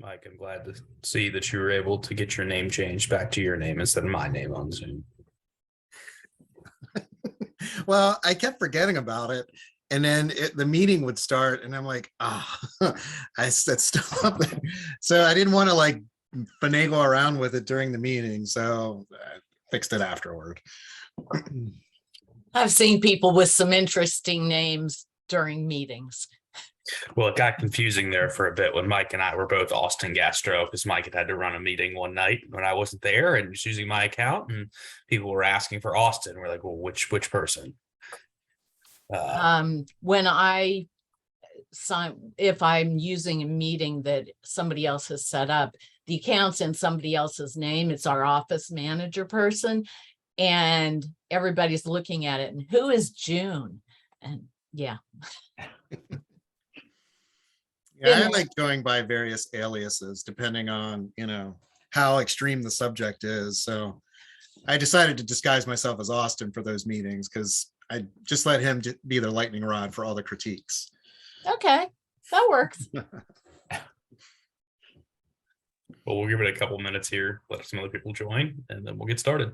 Mike, I'm glad to see that you were able to get your name changed back to your name instead of my name on Zoom. Well, I kept forgetting about it. And then the meeting would start and I'm like, I said stop. So I didn't want to like finagle around with it during the meeting. So I fixed it afterward. I've seen people with some interesting names during meetings. Well, it got confusing there for a bit when Mike and I were both Austin Gastro because Mike had to run a meeting one night when I wasn't there and was using my account, and people were asking for Austin. We're like, well, which person? When I sign, if I'm using a meeting that somebody else has set up, the account's in somebody else's name. It's our office manager person, and everybody's looking at it. And who is June? And yeah. Yeah, I like going by various aliases depending on, how extreme the subject is. So I decided to disguise myself as Austin for those meetings because I just let him be the lightning rod for all the critiques. Okay, that works. Well, we'll give it a couple minutes here, let some other people join, and then we'll get started.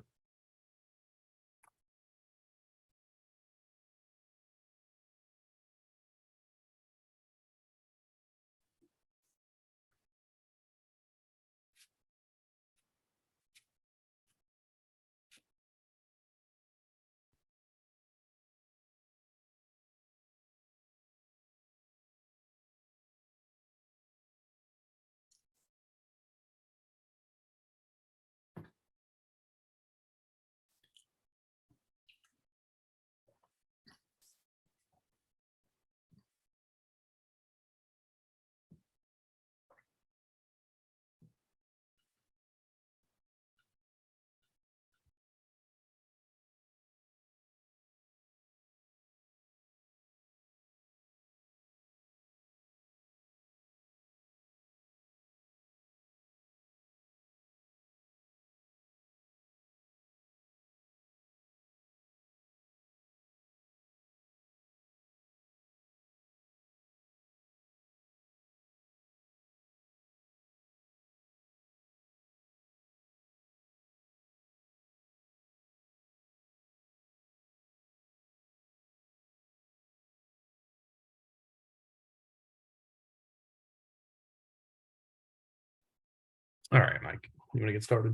All right, Mike, you want to get started?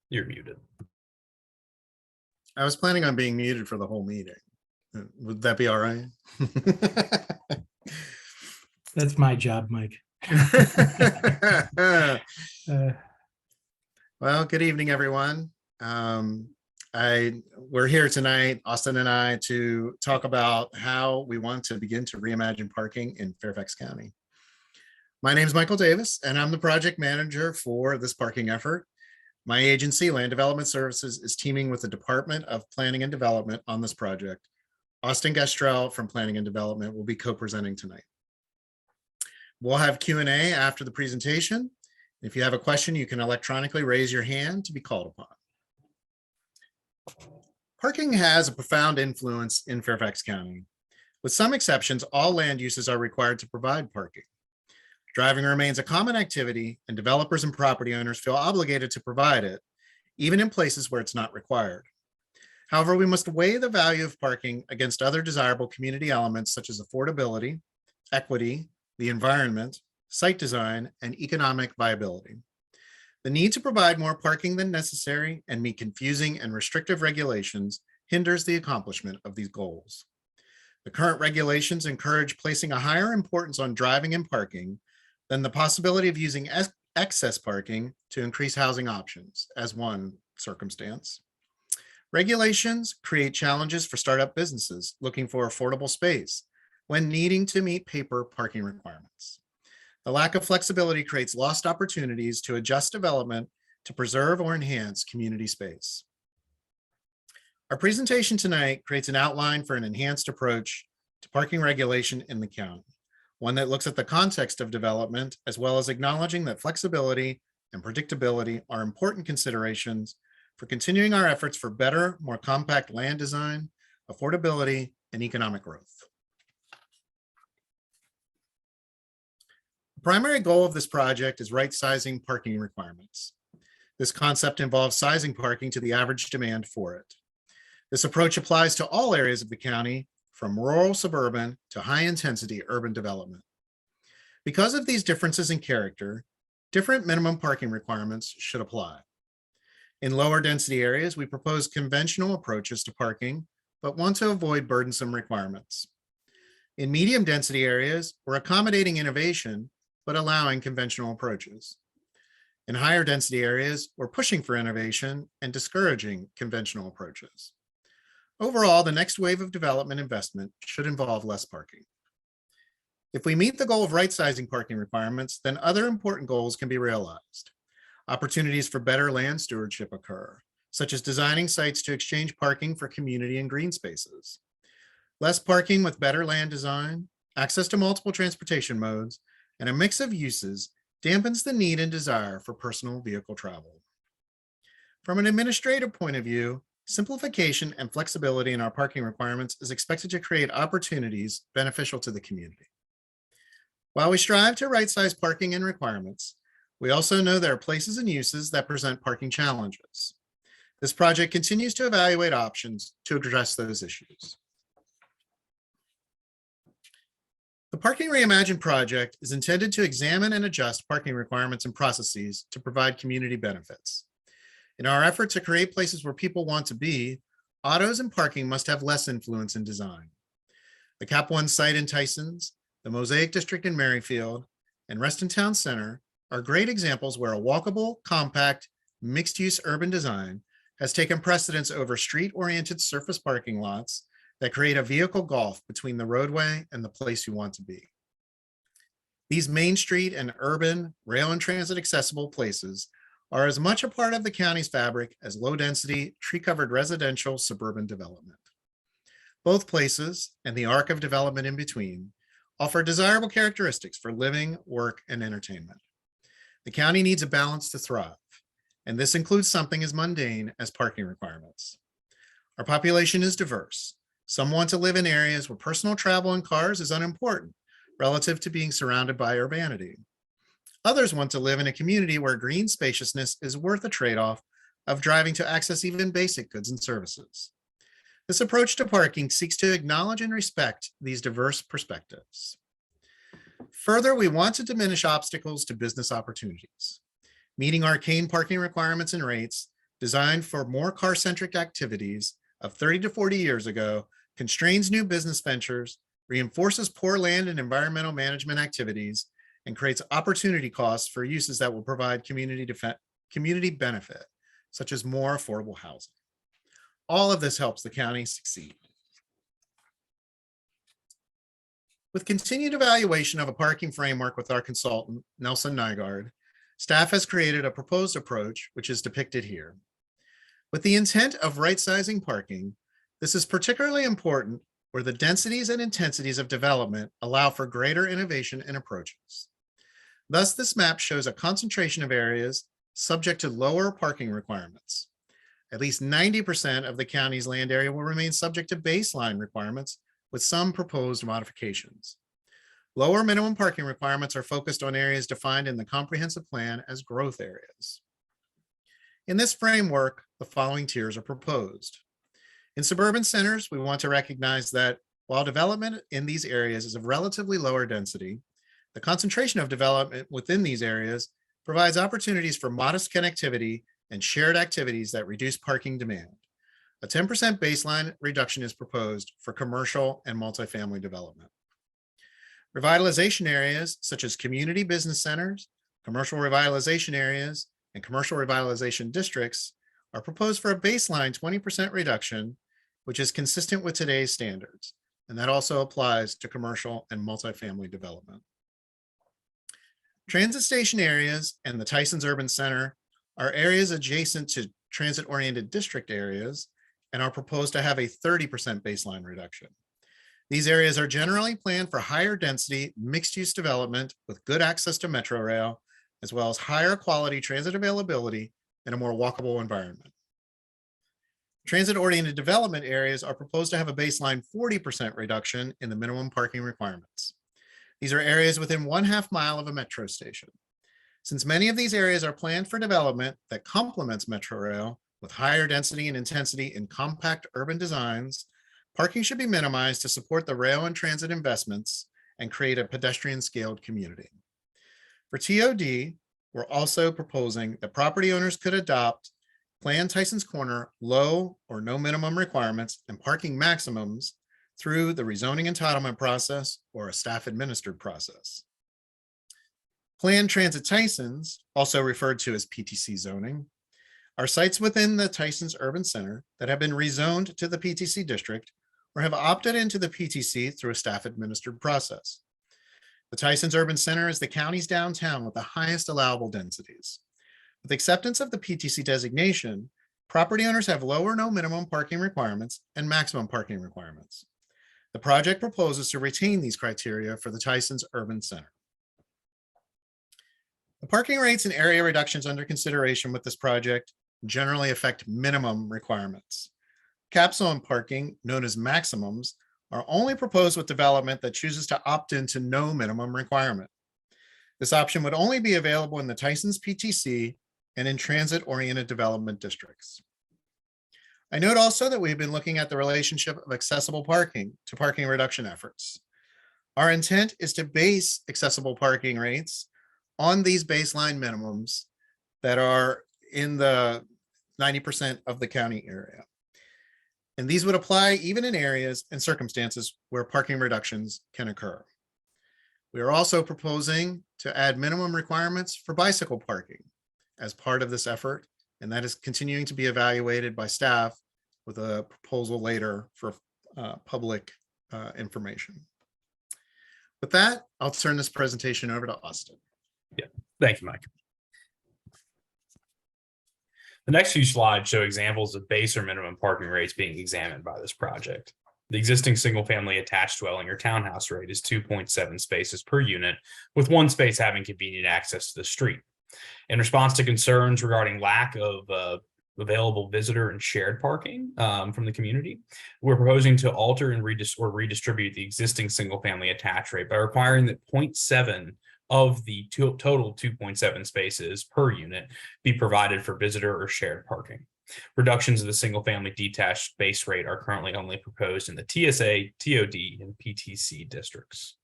You're muted. I was planning on being muted for the whole meeting. Would that be all right? That's my job, Mike. Well, good evening, everyone. We're here tonight, Austin and I, to talk about how we want to begin to reimagine parking in Fairfax County. My name is Michael Davis, and I'm the project manager for this parking effort. My agency, Land Development Services, is teaming with the Department of Planning and Development on this project. Austin Gastrell from Planning and Development will be co-presenting tonight. We'll have Q&A after the presentation. If you have a question, you can electronically raise your hand to be called upon. Parking has a profound influence in Fairfax County. With some exceptions, all land uses are required to provide parking. Driving remains a common activity, and developers and property owners feel obligated to provide it, even in places where it's not required. However, we must weigh the value of parking against other desirable community elements such as affordability, equity, the environment, site design, and economic viability. The need to provide more parking than necessary and meet confusing and restrictive regulations hinders the accomplishment of these goals. The current regulations encourage placing a higher importance on driving and parking than the possibility of using excess parking to increase housing options as one circumstance. Regulations create challenges for startup businesses looking for affordable space when needing to meet paper parking requirements. The lack of flexibility creates lost opportunities to adjust development to preserve or enhance community space. Our presentation tonight creates an outline for an enhanced approach to parking regulation in the county, one that looks at the context of development, as well as acknowledging that flexibility and predictability are important considerations for continuing our efforts for better, more compact land design, affordability, and economic growth. primary goal of this project is right-sizing parking requirements. This concept involves sizing parking to the average demand for it. This approach applies to all areas of the county, from rural suburban to high-intensity urban development. Because of these differences in character, different minimum parking requirements should apply. In lower density areas, we propose conventional approaches to parking, but want to avoid burdensome requirements. In medium density areas, we're accommodating innovation, but allowing conventional approaches. In higher density areas, we're pushing for innovation and discouraging conventional approaches. Overall, the next wave of development investment should involve less parking. If we meet the goal of right-sizing parking requirements, then other important goals can be realized. Opportunities for better land stewardship occur, such as designing sites to exchange parking for community and green spaces. Less parking with better land design, access to multiple transportation modes, and a mix of uses dampens the need and desire for personal vehicle travel. From an administrative point of view, simplification and flexibility in our parking requirements is expected to create opportunities beneficial to the community. While we strive to right-size parking and requirements, we also know there are places and uses that present parking challenges. This project continues to evaluate options to address those issues. The Parking Reimagined project is intended to examine and adjust parking requirements and processes to provide community benefits. In our effort to create places where people want to be, autos and parking must have less influence in design. The Cap One site in Tysons, the Mosaic District in Merrifield, and Reston Town Center are great examples where a walkable, compact, mixed-use urban design has taken precedence over street-oriented surface parking lots that create a vehicle gulf between the roadway and the place you want to be. These Main Street and urban, rail and transit accessible places are as much a part of the county's fabric as low-density, tree-covered residential suburban development. Both places, and the arc of development in between, offer desirable characteristics for living, work, and entertainment. The county needs a balance to thrive, and this includes something as mundane as parking requirements. Our population is diverse. Some want to live in areas where personal travel in cars is unimportant relative to being surrounded by urbanity. Others want to live in a community where green spaciousness is worth the trade-off of driving to access even basic goods and services. This approach to parking seeks to acknowledge and respect these diverse perspectives. Further, we want to diminish obstacles to business opportunities. Meeting arcane parking requirements and rates designed for more car-centric activities of 30 to 40 years ago constrains new business ventures, reinforces poor land and environmental management activities, and creates opportunity costs for uses that will provide community benefit, such as more affordable housing. All of this helps the county succeed. With continued evaluation of a parking framework with our consultant, Nelson Nygaard, staff has created a proposed approach, which is depicted here. With the intent of right-sizing parking, this is particularly important where the densities and intensities of development allow for greater innovation and approaches. Thus, this map shows a concentration of areas subject to lower parking requirements. At least 90% of the county's land area will remain subject to baseline requirements with some proposed modifications. Lower minimum parking requirements are focused on areas defined in the comprehensive plan as growth areas. In this framework, the following tiers are proposed. In suburban centers, we want to recognize that while development in these areas is of relatively lower density, the concentration of development within these areas provides opportunities for modest connectivity and shared activities that reduce parking demand. A 10% baseline reduction is proposed for commercial and multifamily development. Revitalization areas such as community business centers, commercial revitalization areas, and commercial revitalization districts are proposed for a baseline 20% reduction, which is consistent with today's standards, and that also applies to commercial and multifamily development. Transit station areas and the Tysons Urban Center are areas adjacent to transit-oriented district areas and are proposed to have a 30% baseline reduction. These areas are generally planned for higher density, mixed-use development with good access to Metro Rail, as well as higher quality transit availability and a more walkable environment. Transit-oriented development areas are proposed to have a baseline 40% reduction in the minimum parking requirements. These are areas within 1/2 mile of a metro station. Since many of these areas are planned for development that complements Metro Rail with higher density and intensity in compact urban designs, parking should be minimized to support the rail and transit investments and create a pedestrian scaled community. For TOD, we're also proposing that property owners could adopt Plan Tyson's Corner low or no minimum requirements and parking maximums through the rezoning entitlement process or a staff administered process. Planned Transit Tysons, also referred to as PTC zoning, are sites within the Tysons Urban Center that have been rezoned to the PTC district or have opted into the PTC through a staff administered process. The Tysons Urban Center is the county's downtown with the highest allowable densities. With acceptance of the PTC designation, property owners have low or no minimum parking requirements and maximum parking requirements. The project proposes to retain these criteria for the Tysons Urban Center. The parking rates and area reductions under consideration with this project generally affect minimum requirements. Caps on parking, known as maximums, are only proposed with development that chooses to opt into no minimum requirement. This option would only be available in the Tysons PTC and in transit-oriented development districts. I note also that we've been looking at the relationship of accessible parking to parking reduction efforts. Our intent is to base accessible parking rates on these baseline minimums that are in the 90% of the county area. And these would apply even in areas and circumstances where parking reductions can occur. We are also proposing to add minimum requirements for bicycle parking as part of this effort, and that is continuing to be evaluated by staff with a proposal later for public information. With that, I'll turn this presentation over to Austin. Yeah, thank you, Mike. The next few slides show examples of base or minimum parking rates being examined by this project. The existing single-family attached dwelling or townhouse rate is 2.7 spaces per unit, with 1 space having convenient access to the street. In response to concerns regarding lack of available visitor and shared parking from the community, we're proposing to alter and redistribute the existing single-family attached rate by requiring that 0.7 of the total 2.7 spaces per unit be provided for visitor or shared parking. Reductions of the single-family detached base rate are currently only proposed in the TSA, TOD, and PTC districts.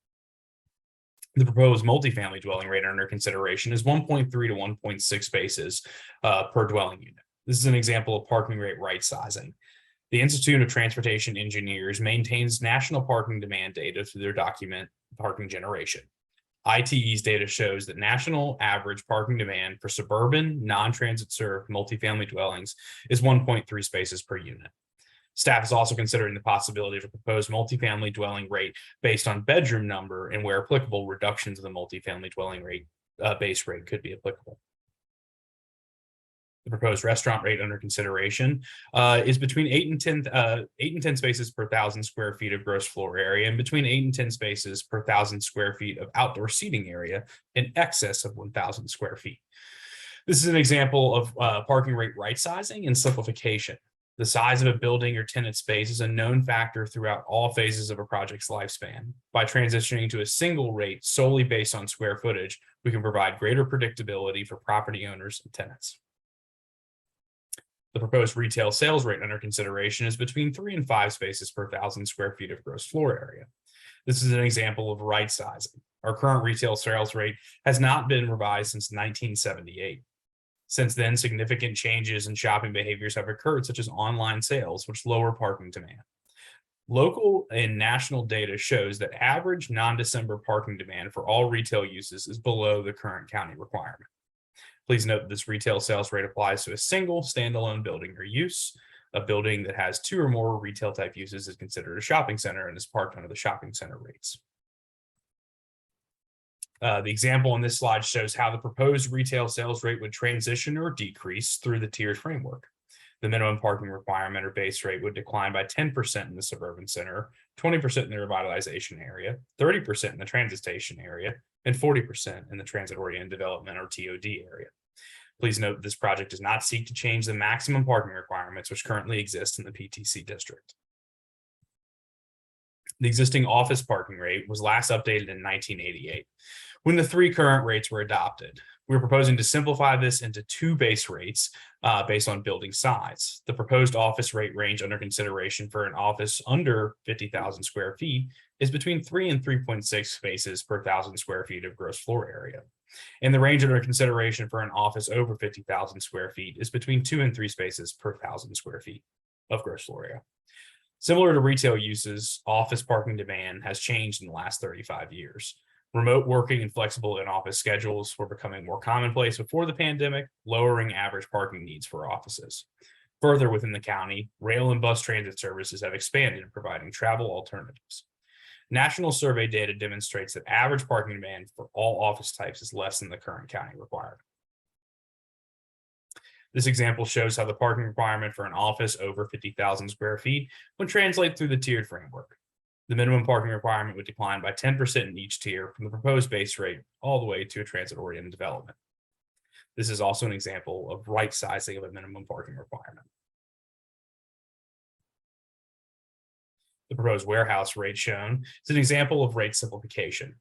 The proposed multifamily dwelling rate under consideration is 1.3 to 1.6 spaces per dwelling unit. This is an example of parking rate right sizing. The Institute of Transportation Engineers maintains national parking demand data through their document Parking Generation. ITE's data shows that national average parking demand for suburban, non-transit served multifamily dwellings is 1.3 spaces per unit. Staff is also considering the possibility of a proposed multifamily dwelling rate based on bedroom number, and where applicable, reductions of the multifamily dwelling rate base rate could be applicable. The proposed restaurant rate under consideration is between 8 and 10 spaces per 1,000 square feet of gross floor area, and between 8 and 10 spaces per 1,000 square feet of outdoor seating area in excess of 1,000 square feet. This is an example of parking rate right sizing and simplification. The size of a building or tenant space is a known factor throughout all phases of a project's lifespan. By transitioning to a single rate solely based on square footage, we can provide greater predictability for property owners and tenants. The proposed retail sales rate under consideration is between 3 and 5 spaces per 1,000 square feet of gross floor area. This is an example of right sizing. Our current retail sales rate has not been revised since 1978. Since then, significant changes in shopping behaviors have occurred, such as online sales, which lower parking demand. Local and national data shows that average non-December parking demand for all retail uses is below the current county requirement. Please note that this retail sales rate applies to a single standalone building or use. A building that has 2 or more retail type uses is considered a shopping center and is parked under the shopping center rates. The example on this slide shows how the proposed retail sales rate would transition or decrease through the tiered framework. The minimum parking requirement or base rate would decline by 10% in the suburban center, 20% in the revitalization area, 30% in the transit station area, and 40% in the transit-oriented development or TOD area. Please note this project does not seek to change the maximum parking requirements which currently exist in the PTC district. The existing office parking rate was last updated in 1988, when the 3 current rates were adopted. We're proposing to simplify this into 2 base rates based on building size. The proposed office rate range under consideration for an office under 50,000 square feet is between 3 and 3.6 spaces per 1,000 square feet of gross floor area. And the range under consideration for an office over 50,000 square feet is between 2 and 3 spaces per 1,000 square feet of gross floor area. Similar to retail uses, office parking demand has changed in the last 35 years. Remote working and flexible in-office schedules were becoming more commonplace before the pandemic, lowering average parking needs for offices. Further within the county, rail and bus transit services have expanded, providing travel alternatives. National survey data demonstrates that average parking demand for all office types is less than the current county requirement. This example shows how the parking requirement for an office over 50,000 square feet would translate through the tiered framework. The minimum parking requirement would decline by 10% in each tier from the proposed base rate all the way to a transit-oriented development. This is also an example of right sizing of a minimum parking requirement. The proposed warehouse rate shown is an example of rate simplification.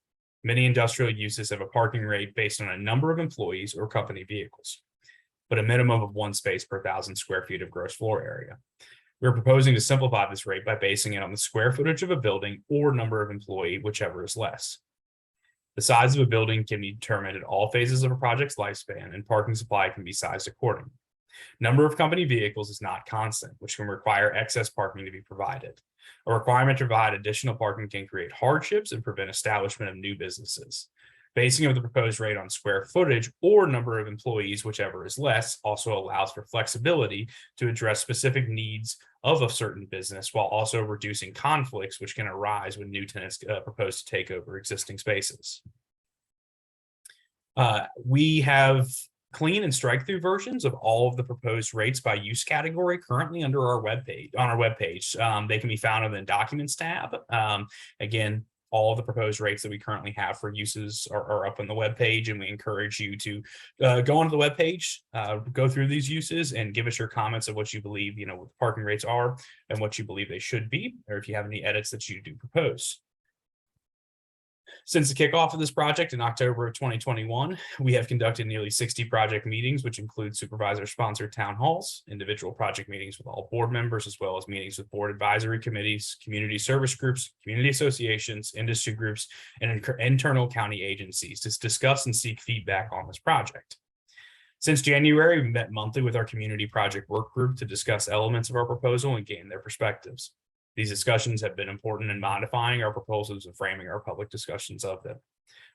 Many industrial uses have a parking rate based on a number of employees or company vehicles, but a minimum of 1 space per 1,000 square feet of gross floor area. We're proposing to simplify this rate by basing it on the square footage of a building or number of employee, whichever is less. The size of a building can be determined at all phases of a project's lifespan, and parking supply can be sized accordingly. Number of company vehicles is not constant, which can require excess parking to be provided. A requirement to provide additional parking can create hardships and prevent establishment of new businesses. Basing of the proposed rate on square footage or number of employees, whichever is less, also allows for flexibility to address specific needs of a certain business while also reducing conflicts which can arise when new tenants propose to take over existing spaces. We have clean and strike-through versions of all of the proposed rates by use category currently under our webpage. On our webpage, they can be found in the Documents tab. Again, all of the proposed rates that we currently have for uses are up on the webpage, and we encourage you to go onto the webpage, go through these uses, and give us your comments of what you believe, what the parking rates are and what you believe they should be, or if you have any edits that you do propose. Since the kickoff of this project in October of 2021, we have conducted nearly 60 project meetings, which include supervisor-sponsored town halls, individual project meetings with all board members, as well as meetings with board advisory committees, community service groups, community associations, industry groups, and internal county agencies to discuss and seek feedback on this project. Since January, we met monthly with our community project work group to discuss elements of our proposal and gain their perspectives. These discussions have been important in modifying our proposals and framing our public discussions of them.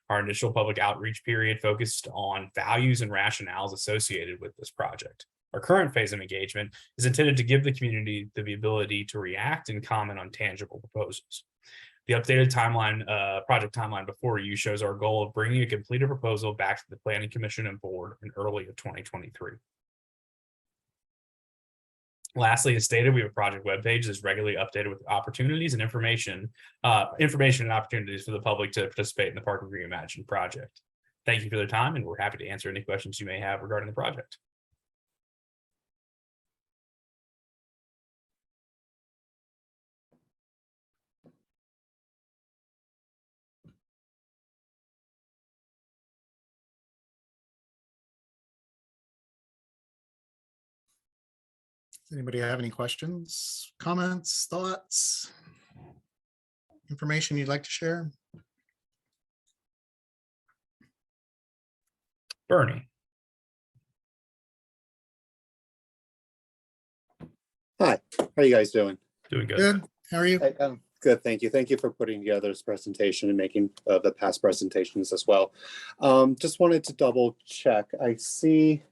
Our initial public outreach period focused on values and rationales associated with this project. Our current phase of engagement is intended to give the community the ability to react and comment on tangible proposals. The updated timeline, project timeline before you shows our goal of bringing a completed proposal back to the Planning Commission and Board in early of 2023. Lastly, as stated, we have a project webpage that's regularly updated with opportunities and information and opportunities for the public to participate in the Parking Reimagined project. Thank you for their time, and we're happy to answer any questions you may have regarding the project. Does anybody have any questions, comments, thoughts, information you'd like to share? Bernie. Hi, how are you guys doing? Doing good. Good. How are you? Good, thank you. Thank you for putting together this presentation and making the past presentations as well. Just wanted to double check. I see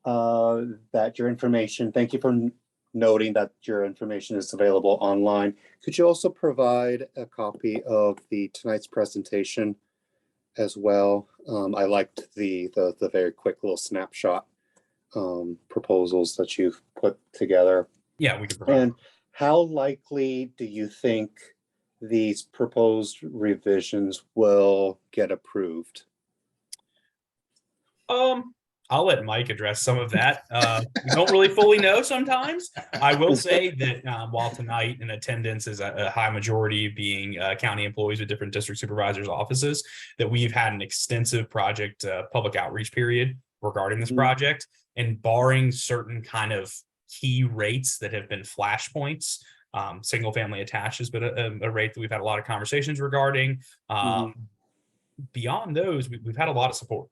that your information, thank you for noting that your information is available online. Could you also provide a copy of tonight's presentation as well? I liked the very quick little snapshot proposals that you've put together. Yeah, we can provide. And how likely do you think these proposed revisions will get approved? I'll let Mike address some of that. We don't really fully know sometimes. I will say that while tonight in attendance is a high majority being county employees with different district supervisors' offices, that we've had an extensive project public outreach period regarding this project, and barring certain kind of key rates that have been flashpoints. Single family attached has been a rate that we've had a lot of conversations regarding. Beyond those, we've had a lot of support.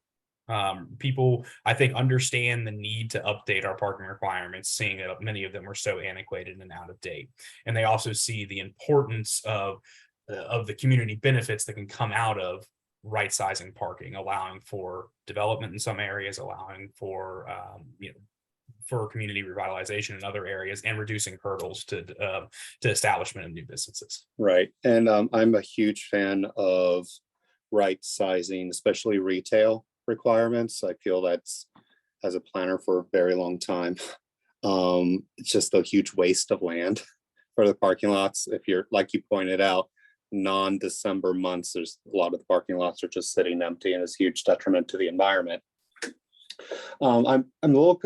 People, I think, understand the need to update our parking requirements, seeing that many of them are so antiquated and out of date. And they also see the importance of the community benefits that can come out of right sizing parking, allowing for development in some areas, allowing for for community revitalization in other areas, and reducing hurdles to establishment of new businesses. Right. And I'm a huge fan of right sizing, especially retail requirements. I feel that's, as a planner for a very long time, it's just a huge waste of land for the parking lots. If you're, like you pointed out, non-December months, there's a lot of the parking lots are just sitting empty, and it's a huge detriment to the environment. I'm a little,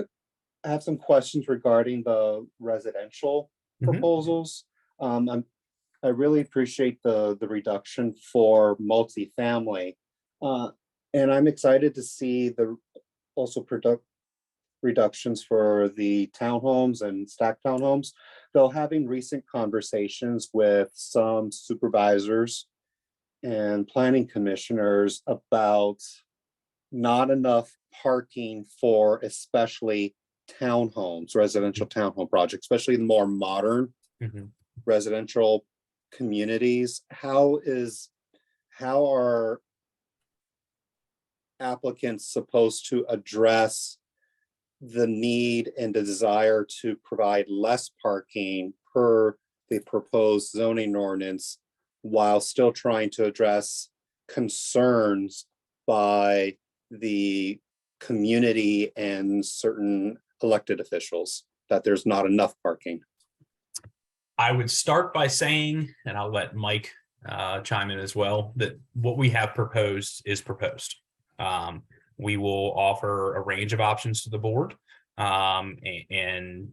I have some questions regarding the residential proposals. I really appreciate the reduction for multifamily. And I'm excited to see the also reductions for the townhomes and stacked townhomes. Though having recent conversations with some supervisors and planning commissioners about not enough parking for especially townhomes, residential townhome projects, especially the more modern residential communities. How are applicants supposed to address the need and the desire to provide less parking per the proposed zoning ordinance while still trying to address concerns by the community and certain elected officials that there's not enough parking? I would start by saying, and I'll let Mike chime in as well, that what we have proposed is proposed. We will offer a range of options to the board, and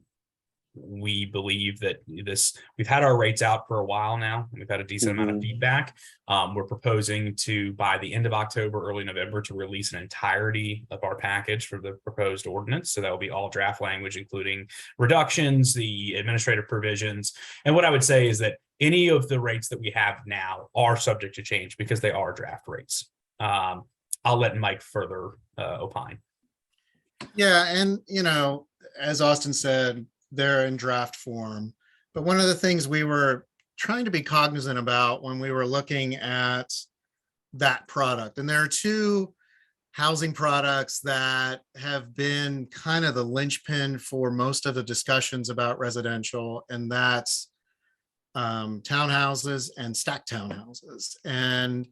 we believe that we've had our rates out for a while now. We've had a decent amount of feedback. We're proposing to, by the end of October, early November, to release an entirety of our package for the proposed ordinance. So that will be all draft language, including reductions, the administrative provisions. And what I would say is that any of the rates that we have now are subject to change because they are draft rates. I'll let Mike further opine. Yeah, and as Austin said, they're in draft form. But one of the things we were trying to be cognizant about when we were looking at that product, and there are two housing products that have been kind of the linchpin for most of the discussions about residential, and that's townhouses and stacked townhouses. And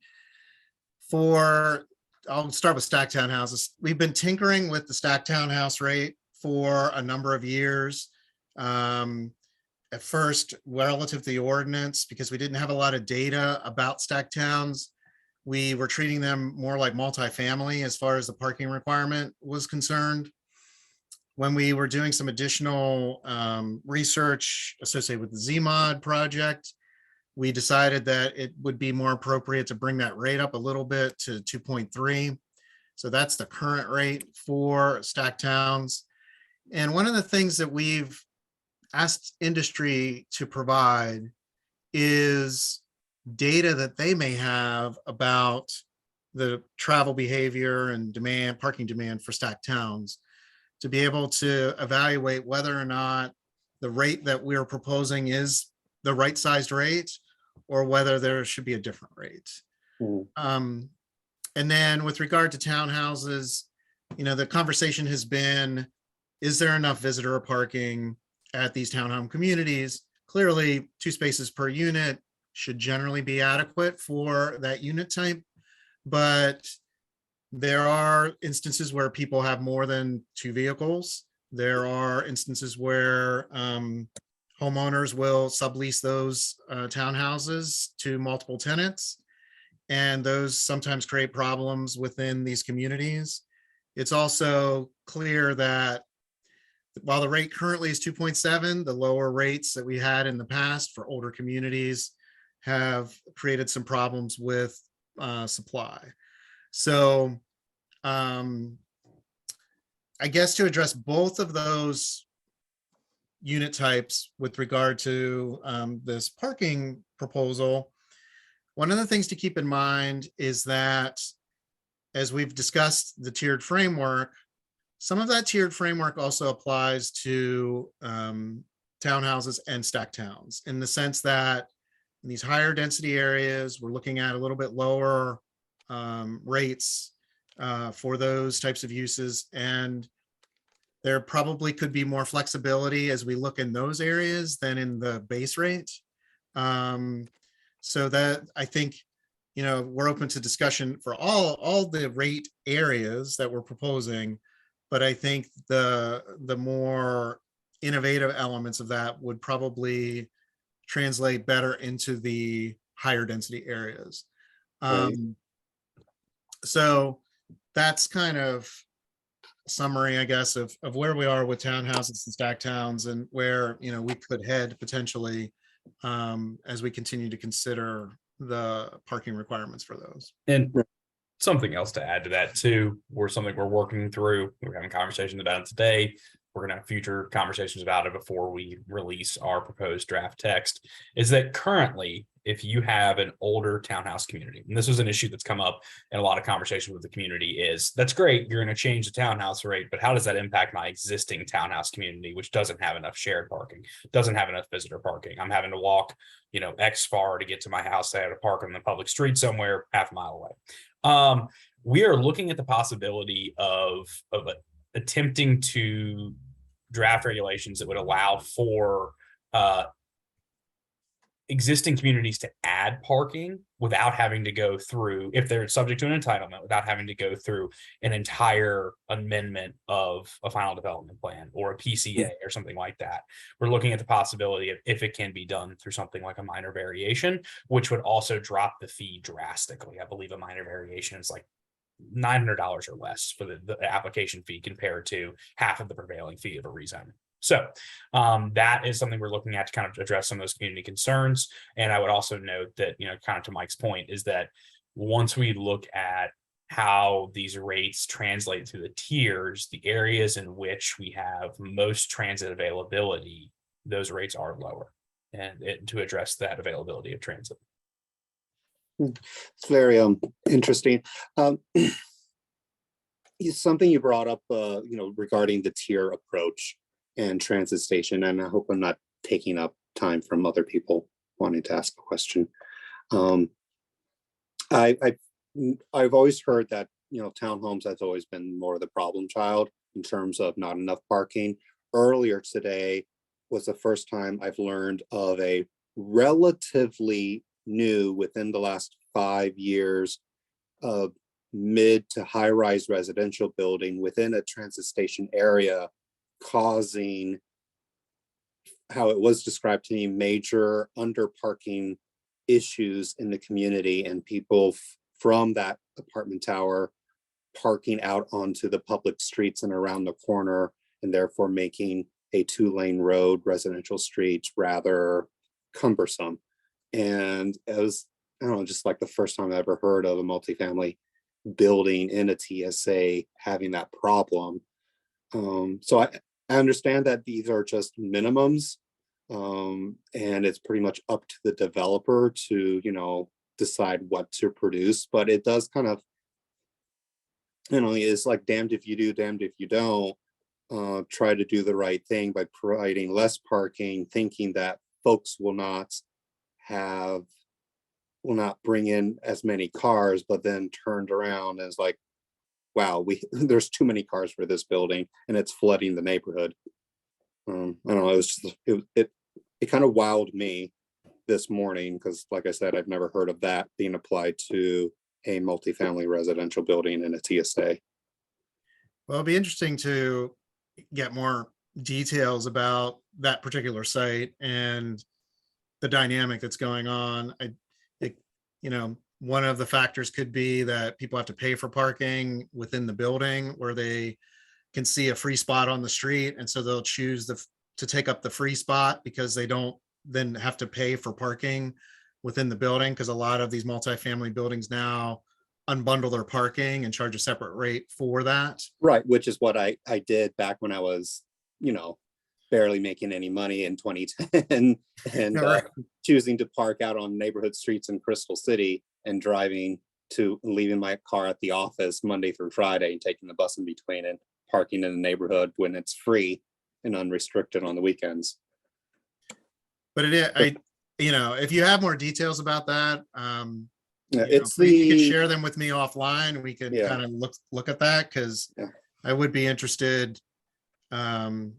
I'll start with stacked townhouses. We've been tinkering with the stacked townhouse rate for a number of years. At first, relative to the ordinance, because we didn't have a lot of data about stacked towns, we were treating them more like multifamily as far as the parking requirement was concerned. When we were doing some additional research associated with the ZMod project, we decided that it would be more appropriate to bring that rate up a little bit to 2.3. So that's the current rate for stacked towns. And one of the things that we've asked industry to provide is data that they may have about the travel behavior and demand, parking demand for stacked towns, to be able to evaluate whether or not the rate that we're proposing is the right sized rate, or whether there should be a different rate. And then with regard to townhouses, the conversation has been, is there enough visitor parking at these townhome communities? Clearly, 2 spaces per unit should generally be adequate for that unit type, but there are instances where people have more than 2 vehicles. There are instances where homeowners will sublease those townhouses to multiple tenants, and those sometimes create problems within these communities. It's also clear that while the rate currently is 2.7, the lower rates that we had in the past for older communities have created some problems with supply. So I guess to address both of those unit types with regard to this parking proposal, one of the things to keep in mind is that as we've discussed the tiered framework, some of that tiered framework also applies to townhouses and stacked towns, in the sense that in these higher density areas, we're looking at a little bit lower rates for those types of uses. And there probably could be more flexibility as we look in those areas than in the base rate. So that I think, we're open to discussion for all the rate areas that we're proposing. But I think the more innovative elements of that would probably translate better into the higher density areas. Right. So that's kind of a summary, I guess, of where we are with townhouses and stacked towns, and where we could head potentially as we continue to consider the parking requirements for those. And something else to add to that too, or something we're working through, we're having conversations about it today. We're going to have future conversations about it before we release our proposed draft text, is that currently, if you have an older townhouse community, and this was an issue that's come up in a lot of conversations with the community, is that's great, you're going to change the townhouse rate, but how does that impact my existing townhouse community, which doesn't have enough shared parking, doesn't have enough visitor parking? I'm having to walk, X far to get to my house. I had to park on the public street somewhere half a mile away. We are looking at the possibility of attempting to draft regulations that would allow for existing communities to add parking without having to go through, if they're subject to an entitlement, without having to go through an entire amendment of a final development plan or a PCA or something like that. We're looking at the possibility of, if it can be done through something like a minor variation, which would also drop the fee drastically. I believe a minor variation is like $900 or less for the application fee, compared to half of the prevailing fee of a rezone. So that is something we're looking at to kind of address some of those community concerns. And I would also note that, kind of to Mike's point, is that once we look at how these rates translate through the tiers, the areas in which we have most transit availability, those rates are lower, and to address that availability of transit. It's very interesting. Something you brought up, regarding the tier approach and transit station, and I hope I'm not taking up time from other people wanting to ask a question. I've always heard that townhomes has always been more of the problem child in terms of not enough parking. Earlier today was the first time I've learned of a relatively new, within the last 5 years, of mid to high rise residential building within a transit station area, causing, how it was described to me, major under parking issues in the community, and people from that apartment tower parking out onto the public streets and around the corner, and therefore making a 2-lane road, residential streets, rather cumbersome. And it was, I don't know, just like the first time I ever heard of a multifamily building in a TSA having that problem. So I understand that these are just minimums, and it's pretty much up to the developer to, decide what to produce. But it does kind of, it's like damned if you do, damned if you don't. Try to do the right thing by providing less parking, thinking that folks will not bring in as many cars, but then turned around as like, wow, there's too many cars for this building and it's flooding the neighborhood. I don't know, it was just, it kind of wowed me this morning, because like I said, I've never heard of that being applied to a multifamily residential building in a TSA. Well, it'll be interesting to get more details about that particular site and the dynamic that's going on. one of the factors could be that people have to pay for parking within the building where they can see a free spot on the street. And so they'll choose to take up the free spot because they don't then have to pay for parking within the building. Because a lot of these multifamily buildings now unbundle their parking and charge a separate rate for that. Right, which is what I did back when I was, barely making any money in 2010 and choosing to park out on neighborhood streets in Crystal City and leaving my car at the office Monday through Friday and taking the bus in between and parking in the neighborhood when it's free and unrestricted on the weekends. But if you have more details about that, Yeah, you can share them with me offline and we can kind of look at that, because I would be interested in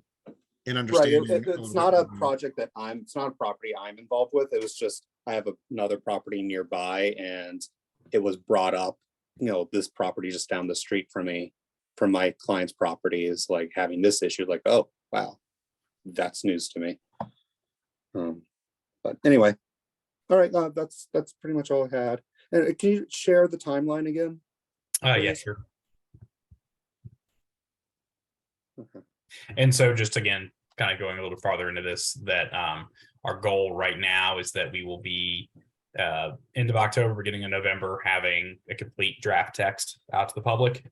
understanding. Right. It's not a project it's not a property I'm involved with. It was just, I have another property nearby and it was brought up, this property just down the street from my client's property is like having this issue, like, oh, wow, that's news to me. But anyway, all right, that's pretty much all I had. And can you share the timeline again? Yeah, sure. Okay. And so just again, kind of going a little farther into this, that our goal right now is that we will be end of October, beginning of November, having a complete draft text out to the public.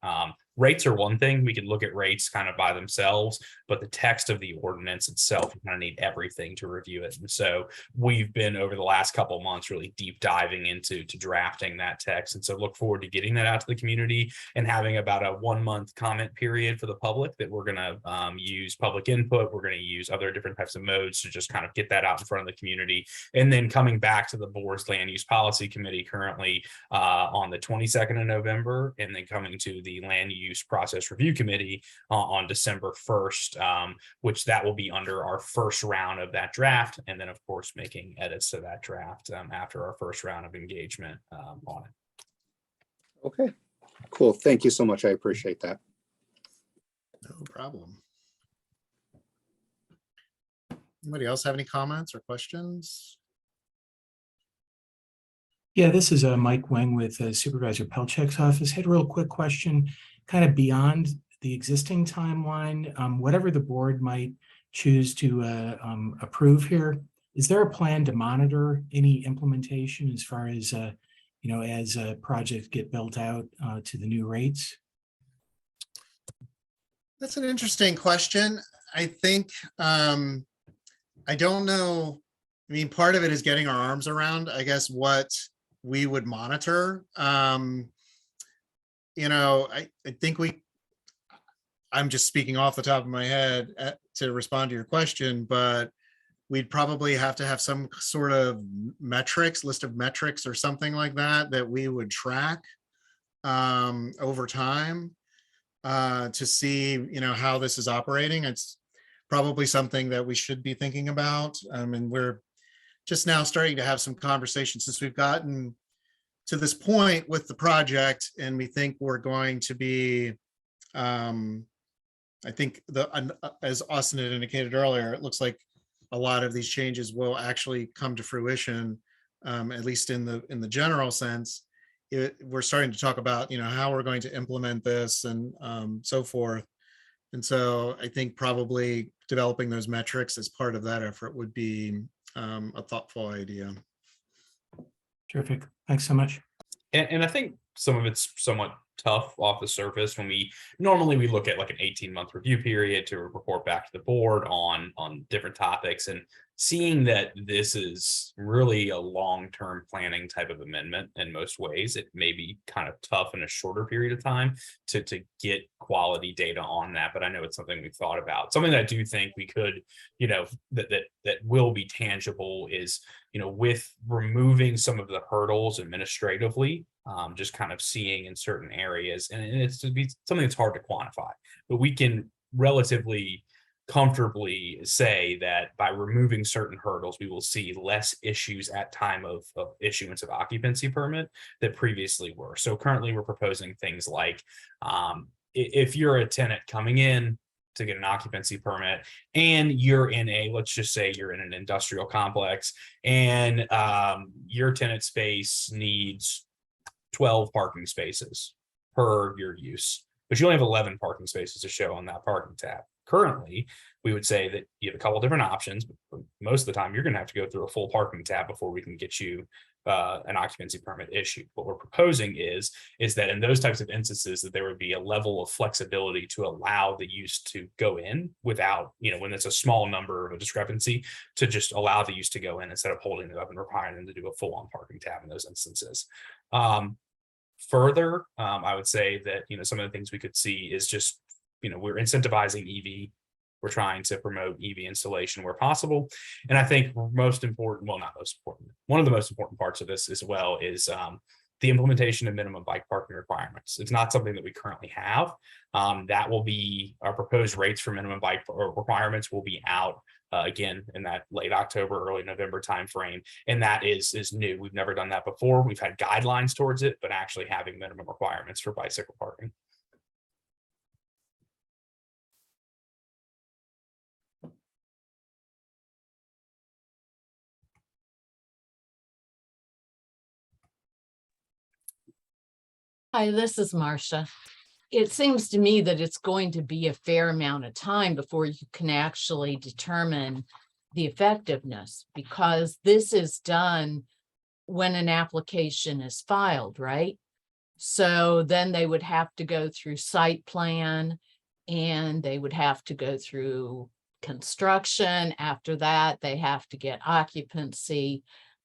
Rates are one thing. We can look at rates kind of by themselves, but the text of the ordinance itself, you kind of need everything to review it. And so we've been over the last couple of months really deep diving into drafting that text. And so look forward to getting that out to the community and having about a 1-month comment period for the public that we're going to use public input. We're going to use other different types of modes to just kind of get that out in front of the community. And then coming back to the board's land use policy committee currently on the 22nd of November, and then coming to the land use process review committee on December 1st, which that will be under our first round of that draft. And then of course, making edits to that draft after our first round of engagement on it. Okay, cool. Thank you so much. I appreciate that. No problem. Anybody else have any comments or questions? Yeah, this is Mike Weng with Supervisor Pelchek's office. Had a real quick question, kind of beyond the existing timeline, whatever the board might choose to approve here. Is there a plan to monitor any implementation as far as, as projects get built out to the new rates? That's an interesting question. I think, I don't know. I mean, part of it is getting our arms around, I guess, what we would monitor. I think I'm just speaking off the top of my head to respond to your question, but we'd probably have to have some sort of list of metrics or something like that we would track over time to see, how this is operating. It's probably something that we should be thinking about. And we're just now starting to have some conversations since we've gotten to this point with the project, and we think we're going to be, I think as Austin had indicated earlier, it looks like a lot of these changes will actually come to fruition, at least in the general sense. We're starting to talk about, how we're going to implement this and so forth. And so I think probably developing those metrics as part of that effort would be a thoughtful idea. Terrific. Thanks so much. And I think some of it's somewhat tough off the surface when we look at like an 18-month review period to report back to the board on different topics, and seeing that this is really a long-term planning type of amendment in most ways, it may be kind of tough in a shorter period of time to get quality data on that. But I know it's something we've thought about. Something that I do think we could, that will be tangible is, with removing some of the hurdles administratively, just kind of seeing in certain areas, and it's to be something that's hard to quantify, but we can relatively comfortably say that by removing certain hurdles, we will see less issues at time of issuance of occupancy permit that previously were. So currently we're proposing things like, if you're a tenant coming in to get an occupancy permit and you're in let's just say you're in an industrial complex and your tenant space needs 12 parking spaces per your use, but you only have 11 parking spaces to show on that parking tab. Currently, we would say that you have a couple different options, but most of the time you're going to have to go through a full parking tab before we can get you an occupancy permit issued. What we're proposing is that in those types of instances that there would be a level of flexibility to allow the use to go in without, when it's a small number of a discrepancy, to just allow the use to go in instead of holding it up and requiring them to do a full on parking tab in those instances. Further, I would say that, some of the things we could see is just, we're incentivizing EV. We're trying to promote EV installation where possible. And I think most important, well, not most important, one of the most important parts of this as well is the implementation of minimum bike parking requirements. It's not something that we currently have. That will be our proposed rates for minimum bike requirements will be out again in that late October, early November timeframe. And that is new. We've never done that before. We've had guidelines towards it, but actually having minimum requirements for bicycle parking. Hi, this is Marcia. It seems to me that it's going to be a fair amount of time before you can actually determine the effectiveness, because this is done when an application is filed, right? So then they would have to go through site plan and they would have to go through construction. After that, they have to get occupancy.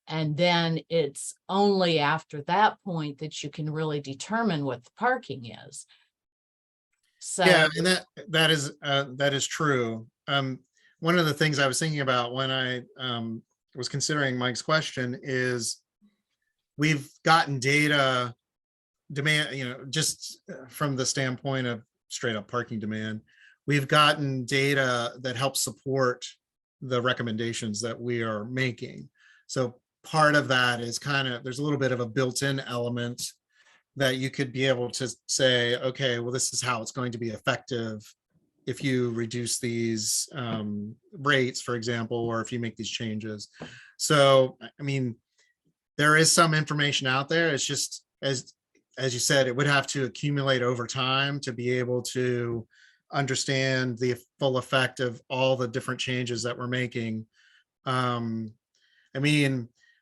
And then it's only after that point that you can really determine what the parking is. So Yeah, and that is true. One of the things I was thinking about when I was considering Mike's question is we've gotten data demand, just from the standpoint of straight up parking demand, we've gotten data that helps support the recommendations that we are making. So part of that is there's a little bit of a built-in element that you could be able to say, okay, well, this is how it's going to be effective if you reduce these rates, for example, or if you make these changes. So, I mean, there is some information out there. It's just, as you said, it would have to accumulate over time to be able to understand the full effect of all the different changes that we're making.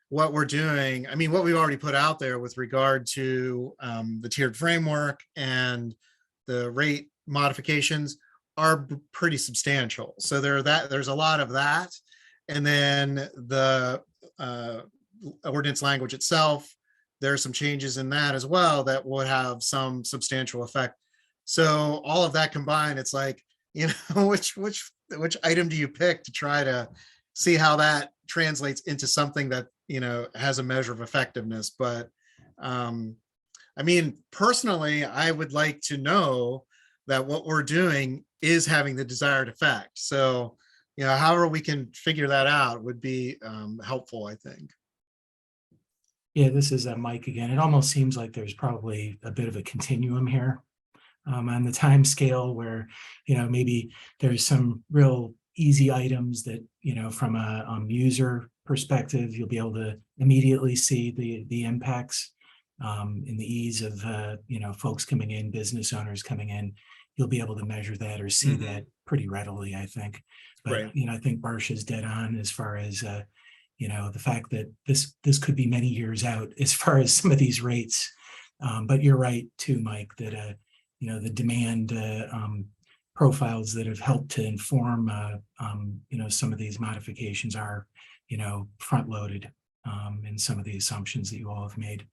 What we're doing, what we've already put out there with regard to the tiered framework and the rate modifications are pretty substantial. So there's a lot of that. And then the ordinance language itself, there's some changes in that as well that would have some substantial effect. So all of that combined, it's like, which item do you pick to try to see how that translates into something that has a measure of effectiveness. But personally, I would like to know that what we're doing is having the desired effect. So however we can figure that out would be helpful, I think. Yeah, this is Mike again. It almost seems like there's probably a bit of a continuum here on the time scale where maybe there's some real easy items that from a user perspective, you'll be able to immediately see the impacts in the ease of folks coming in, business owners coming in. You'll be able to measure that or see that pretty readily, I think. But Right. I think Barsha's dead on as far as the fact that this could be many years out as far as some of these rates. But you're right too, Mike, that the demand profiles that have helped to inform some of these modifications are front loaded in some of the assumptions that you all have made.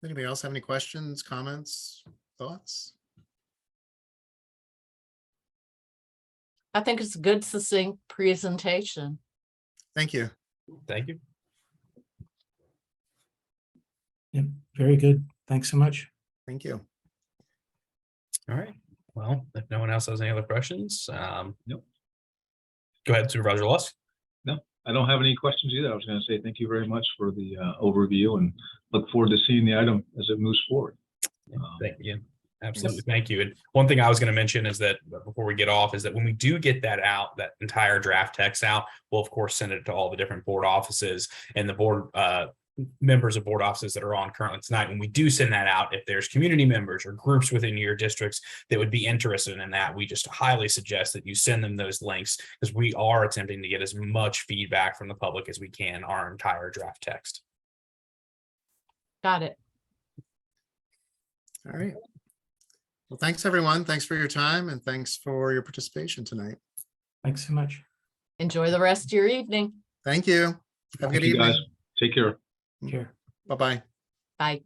Anybody else have any questions, comments, thoughts? I think it's a good, succinct presentation. Thank you. Thank you. Yep, very good. Thanks so much. Thank you. All right. Well, if no one else has any other questions, Nope. Go ahead, Supervisor Lusk. No, I don't have any questions either. I was going to say thank you very much for the overview and look forward to seeing the item as it moves forward. Thank you. Absolutely. Thank you. And one thing I was going to mention is that before we get off is that when we do get that out, that entire draft text out, we'll of course send it to all the different board offices and the board members of board offices that are on currently tonight. When we do send that out, if there's community members or groups within your districts that would be interested in that, we just highly suggest that you send them those links, because we are attempting to get as much feedback from the public as we can, our entire draft text. Got it. All right. Well, thanks, everyone. Thanks for your time and thanks for your participation tonight. Thanks so much. Enjoy the rest of your evening. Thank you. Have a Thank good you, evening. guys. Take care. Sure. Bye-bye. Bye.